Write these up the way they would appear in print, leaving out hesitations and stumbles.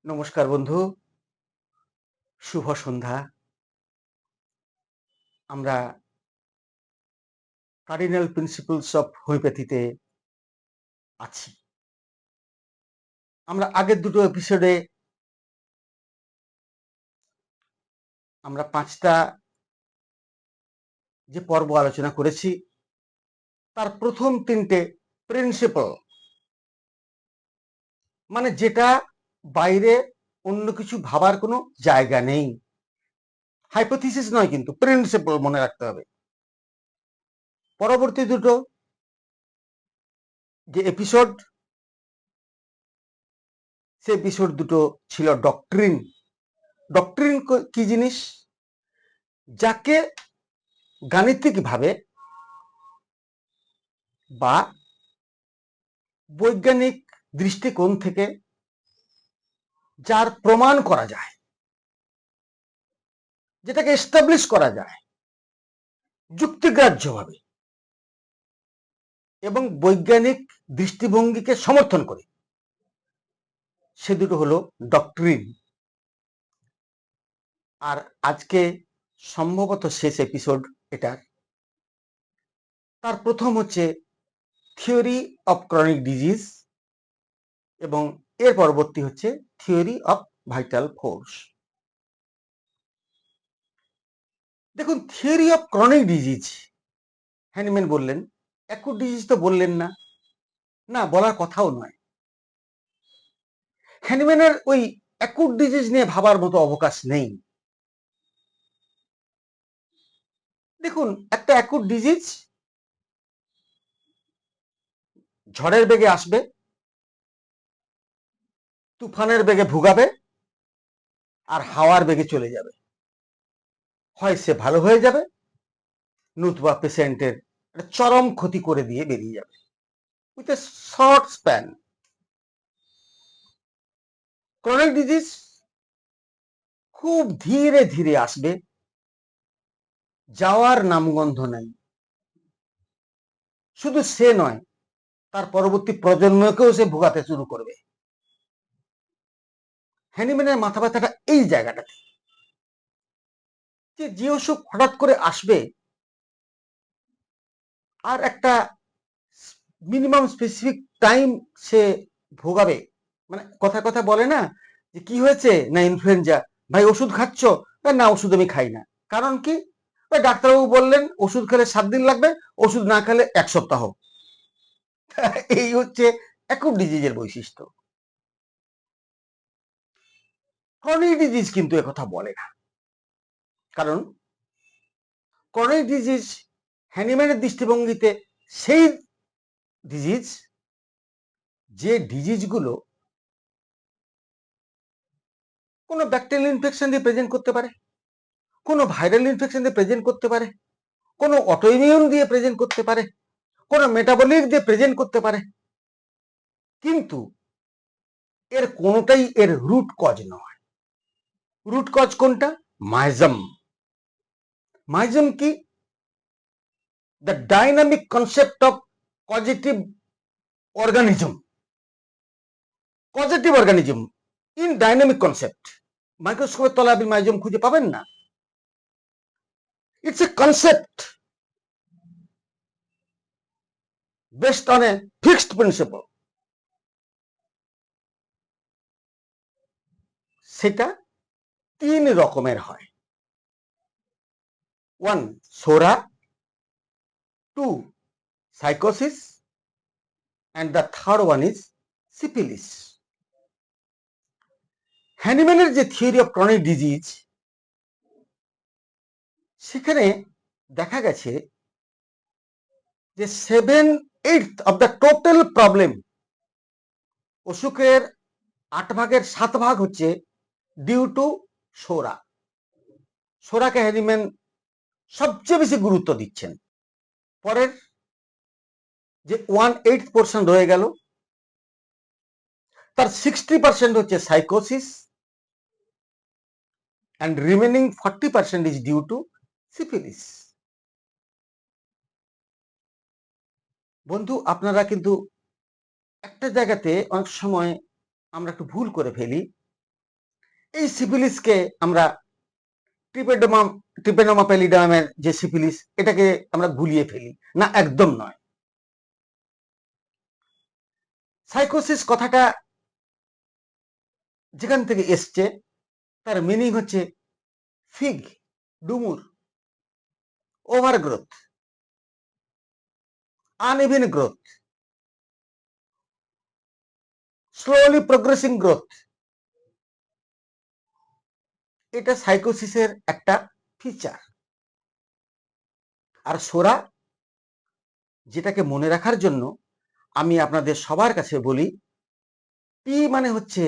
নমস্কার বন্ধু, শুভ সন্ধ্যা। আমরা কার্ডিনাল প্রিন্সিপলস অফ হোমিওপ্যাথিতে আছি। আমরা আগের দুটো এপিসোডে আমরা 5টা যে পর্ব আলোচনা করেছি তার প্রথম 3টে প্রিন্সিপল, মানে যেটা বাইরে অন্য কিছু ভাবার কোনো জায়গা নেই, হাইপোথিসিস নয়, কিন্তু প্রিন্সিপল মনে রাখতে হবে। পরবর্তী দুটো যে এপিসোড, সে এপিসোড দুটো ছিল ডক্ট্রিন। ডক্ট্রিন কি জিনিস? যাকে গাণিতিকভাবে বা বৈজ্ঞানিক দৃষ্টিকোণ থেকে যার প্রমাণ করা যায়, যেটাকে এস্টাবলিশ করা যায় যুক্তিগ্রাহ্যভাবে এবং বৈজ্ঞানিক দৃষ্টিভঙ্গিকে সমর্থন করে, সে দুটো হলো ডক্ট্রিন। আর আজকে সম্ভবত শেষ এপিসোড এটার। তার প্রথম হচ্ছে থিওরি অফ ক্রনিক ডিজিজ এবং এর পরবর্তী হচ্ছে থিওরি অফ ভাইটাল ফোর্স। দেখুন, theory of chronic disease, Hahnemann বললেন, অ্যাকুট ডিজিজ তো বললেন না, না বলার কথাও নয়। হ্যানিম্যানের ওই অ্যাকুট ডিজিজ নিয়ে ভাবার মতো অবকাশ নেই। দেখুন, একটা অ্যাকুট ডিজিজ ঝড়ের বেগে আসবে, তুফানের বেগে ভুগাবে, আর হাওয়ার বেগে চলে যাবে। হয় সে ভালো হয়ে যাবে, নতুবা পেশেন্টের চরম ক্ষতি করে দিয়ে বেরিয়ে যাবে with a short span. Chronic disease খুব ধীরে ধীরে আসবে, যাওয়ার নামগন্ধ নাই। শুধু সে নয়, তার পরবর্তী প্রজন্মকেও সে ভোগাতে শুরু করবে। হ্যানিম্যানের মাথা ব্যথাটা এই জায়গাটাতে, যে অসুখ হঠাৎ করে আসবে আর একটা মিনিমাম স্পেসিফিক টাইম সে ভোগাবে। মানে কথা কথা বলে না যে কি হয়েছে, না ইনফ্লুয়েঞ্জা, ভাই ওষুধ খাচ্ছ? না, ওষুধ আমি খাই না। কারণ কি? ওই ডাক্তারবাবু বললেন ওষুধ খেলে 7 দিন লাগবে, ওষুধ না খেলে 1 সপ্তাহ। এই হচ্ছে অ্যাকুট ডিজিজের বৈশিষ্ট্য। ক্রনিক ডিজিজ কিন্তু একথা বলে না, কারণ ক্রনিক ডিজিজ হ্যানিম্যানের দৃষ্টিভঙ্গিতে সেই ডিজিজ, যে ডিজিজগুলো কোনো ব্যাকটেরিয়াল ইনফেকশন দিয়ে প্রেজেন্ট করতে পারে, কোনো ভাইরাল ইনফেকশন দিয়ে প্রেজেন্ট করতে পারে, কোনো অটোইমিউন দিয়ে প্রেজেন্ট করতে পারে, কোনো মেটাবলিক দিয়ে প্রেজেন্ট করতে পারে, কিন্তু এর কোনোটাই এর রুট কজ নয়। রুট কজ কোনটা? মাইজম। মাইজম কি? The dynamic concept of causative organism. Positive organism in dynamic concept. মাইক্রোস্কোপের তলায় আপনি মাইজম খুঁজে পাবেন না। It's a concept based on a fixed principle. সেটা 3 রকমের হয়। 1 সোরা, 2 সাইকোসিস, and the third one is syphilis. হ্যানিম্যানের যে থিওরি অফ ক্রনিক ডিজিজ, সেখানে দেখা গেছে যে 7/8 অফ দ্য টোটাল প্রবলেম, অসুখের 8/7 হচ্ছে ডিউ টু সোরা। সোরাকে হ্যানিম্যান সবচেয়ে বেশি গুরুত্ব দিচ্ছেন। পরের যে 1/8 রয়ে গেল, তার 60% হচ্ছে সাইকোসিস, and remaining 40% is due to syphilis. বন্ধু, আপনারা কিন্তু একটা জায়গাতে অনেক সময় আমরা একটু ভুল করে ফেলি। এই সিফিলিসকে আমরা ট্রিপেনোমা প্যালিডামের যে সিফিলিস, এটাকে আমরা গুলিয়ে ফেলি না, একদম নয়। সাইকোসিস কথাটা যেখান থেকে এসছে তার মিনিং হচ্ছে ফিগ, ডুমুর, overgrowth, uneven growth, slowly progressing growth. এটা সাইকোসিসের একটা ফিচার। আর সোরা, যেটাকে মনে রাখার জন্য আমি আপনাদের সবার কাছে বলি, পি মানে হচ্ছে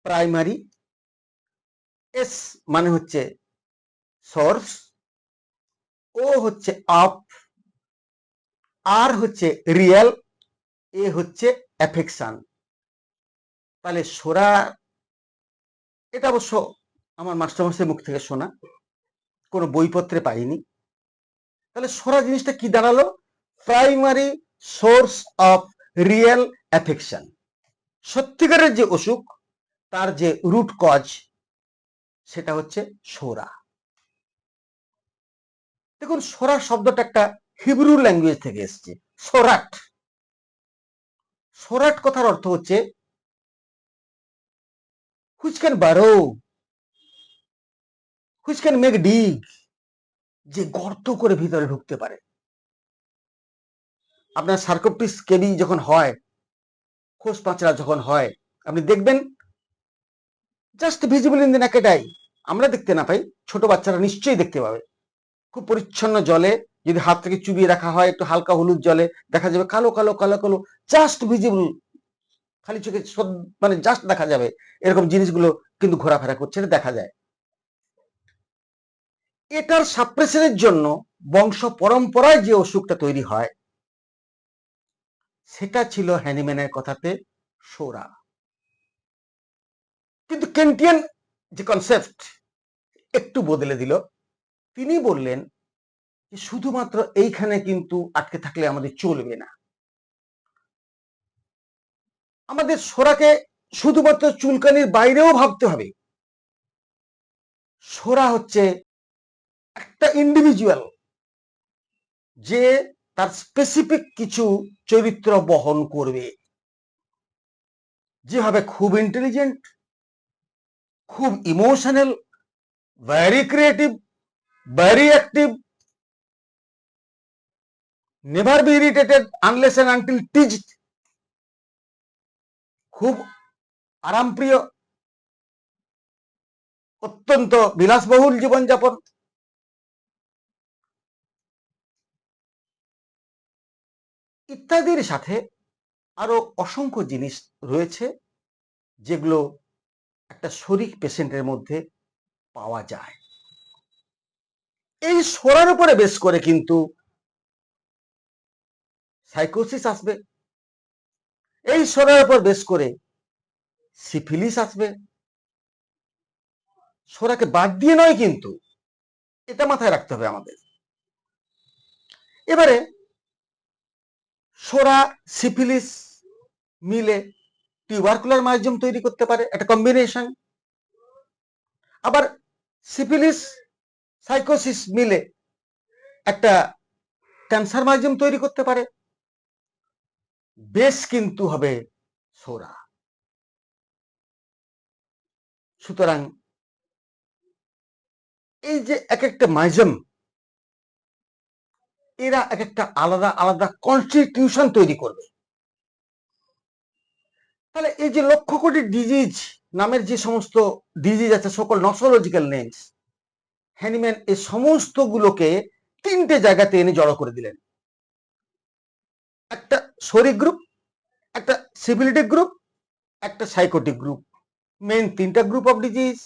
প্রাইমারি, এস মানে হচ্ছে সোর্স, ও হচ্ছে অফ, আর হচ্ছে রিয়েল, এ হচ্ছে অ্যাফেকশন। তাহলে সোরা, এটা অবশ্য আমার মাস্টারমশাই মুখ থেকে শোনা, কোনো বইপত্রে পাইনি। তাহলে সোরা জিনিসটা কি দাঁড়ালো? Primary source of real affection. সত্যিকারের যে অসুখ, তার যে রুট কজ, সেটা হচ্ছে সোরা। দেখুন, সোরা শব্দটা একটা হিব্রু ল্যাঙ্গুয়েজ থেকে এসছে, সোরাট। সোরাট কথার অর্থ হচ্ছে হুইচ ক্যান বারো, হুইচ ক্যান মেক ডিগ, যে গর্ত করে ভিতরে ঢুকতে পারে। আপনার সার্কোপটিস কেবি যখন হয়, খোস পাঁচড়া যখন হয়, আপনি দেখবেন just visible in the naked I, আমরা দেখতে না পাই, ছোট বাচ্চারা নিশ্চয়ই দেখতে পাবে। খুব পরিচ্ছন্ন জলে যদি হাত থেকে চুবিয়ে রাখা হয়, একটু হালকা হলুদ জলে, দেখা যাবে কালো কালো কালো কালো, জাস্ট ভিজিবল, খালি চোখে মানে জাস্ট দেখা যাবে এরকম জিনিসগুলো কিন্তু ঘোরাফেরা করছে, এটা দেখা যায়। এটার সাপ্রেশনের জন্য বংশ পরম্পরায় যে অসুখটা তৈরি হয়, সেটা ছিল হ্যানিম্যানের কথাতে সোরা। কিন্তু কেন্টিয়ান যে কনসেপ্ট একটু বদলে দিল। তিনি বললেন যে শুধুমাত্র এইখানে কিন্তু আটকে থাকলে আমাদের চলবে না, আমাদের সোরাকে শুধুমাত্র চুলকানির বাইরেও ভাবতে হবে। সোরা হচ্ছে একটা ইন্ডিভিজুয়াল, যে তার স্পেসিফিক কিছু চরিত্র বহন করবে, যেভাবে খুব ইন্টেলিজেন্ট, খুব emotional, very creative, very active, never be irritated unless and until teased, খুব আরামপ্রিয়, অত্যন্ত বিলাসবহুল জীবনযাপন, ইত্যাদির সাথে আরো অসংখ্য জিনিস রয়েছে, যেগুলো একটা শরীর পেশেন্টের মধ্যে পাওয়া যায়। এই সোরার উপরে বেস করে কিন্তু সাইকোসিস আসবে, এই সোরার উপর বেস করে সিফিলিস আসবে। সোরাকে বাদ দিয়ে নয় কিন্তু, এটা মাথায় রাখতে হবে আমাদের। এবারে সোরা সিফিলিস মিলে টিউবারকুলার মাইজম তৈরি করতে পারে, একটা কম্বিনেশন। আবার সিফিলিস সাইকোসিস মিলে একটা ক্যান্সার মাইজম তৈরি করতে পারে। বেশ কিন্তু হবে সোরা। সুতরাং এই যে এক একটা মাইজম, এরা এক একটা আলাদা আলাদা কনস্টিটিউশন তৈরি করবে। তাহলে এই যে লক্ষ কোটি ডিজিজ নামের যে সমস্ত ডিজিজ আছে, সকল নসোলজিক্যাল নেমস, হ্যানিম্যান এই সমস্ত গুলোকে তিনটে জায়গাতে এনে জড়ো করে দিলেন। একটা শরিক গ্রুপ, একটা সিভিলিটিক গ্রুপ, একটা সাইকোটিক গ্রুপ, মেইন তিনটা গ্রুপ অফ ডিজিজ।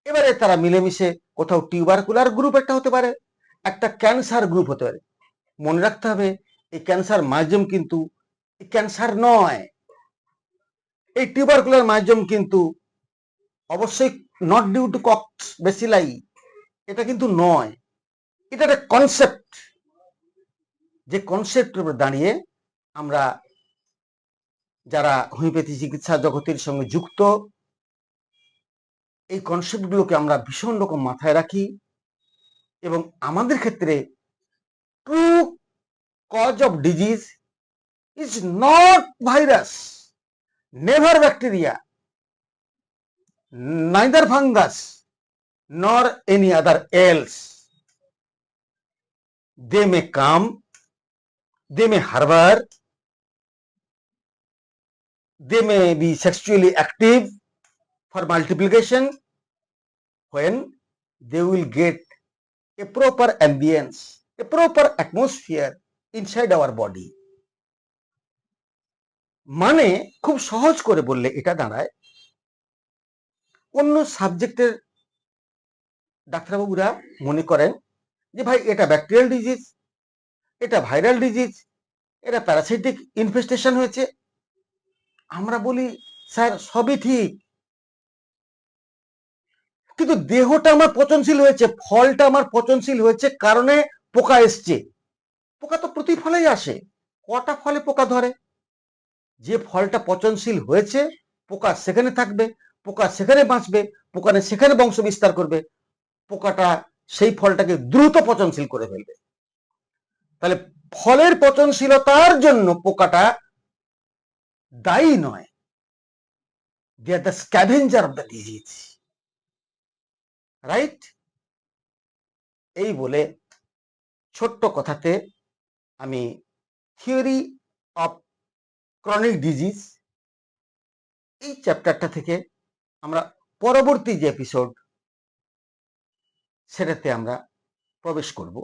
এবারে তারা মিলেমিশে কোথাও টিউবারকুলার গ্রুপ একটা হতে পারে, একটা ক্যান্সার গ্রুপ হতে পারে। মনে রাখতে হবে, এই ক্যান্সার মাইজম কিন্তু ক্যান্সার নয়, এই টিউবারকুলার মাইজম কিন্তু অবশ্যই not due to Koch's bacilli, এটা কিন্তু নয়, এটা একটা কনসেপ্ট, যে কনসেপ্টের উপর দাঁড়িয়ে আমরা যারা হোমিওপ্যাথি চিকিৎসা জগতের সঙ্গে যুক্ত, এই কনসেপ্টগুলোকে আমরা ভীষণ রকম মাথায় রাখি এবং আমাদের ক্ষেত্রে true cause of disease is not virus, never bacteria, neither fungus nor any other else. They may come, they may harbor, they may be sexually active for multiplication when they will get a proper ambience, a proper atmosphere inside our body. মানে খুব সহজ করে বললে এটা দাঁড়ায়, অন্য সাবজেক্টের ডাক্তারবাবুরা মনে করেন যে ভাই এটা ব্যাকটেরিয়াল ডিজিজ, এটা ভাইরাল ডিজিজ, এটা প্যারাসাইটিক ইনফেস্টেশন হয়েছে। আমরা বলি স্যার সবই ঠিক, কিন্তু দেহটা আমার পচনশীল হয়েছে, ফলটা আমার পচনশীল হয়েছে কারণে পোকা এসছে। পোকা তো প্রতি ফলেই আসে, কটা ফলে পোকা ধরে? যে ফলটা পচনশীল হয়েছে পোকা সেখানে থাকবে, পোকা সেখানে বাঁচবে, পোকা সেখানে বংশ বিস্তার করবে, পোকাটা সেই ফলটাকে দ্রুত পচনশীল করে ফেলবে। তাহলে ফলের পচনশীলতার জন্য পোকাটা দায়ী নয়, they are the scavenger of the disease, right? এই বলে ছোট্ট কথাতে আমি থিওরি অফ ক্রনিক ডিজিজ এই চ্যাপ্টারটা থেকে আমরা পরবর্তী যে এপিসোড সেটাতে আমরা প্রবেশ করব।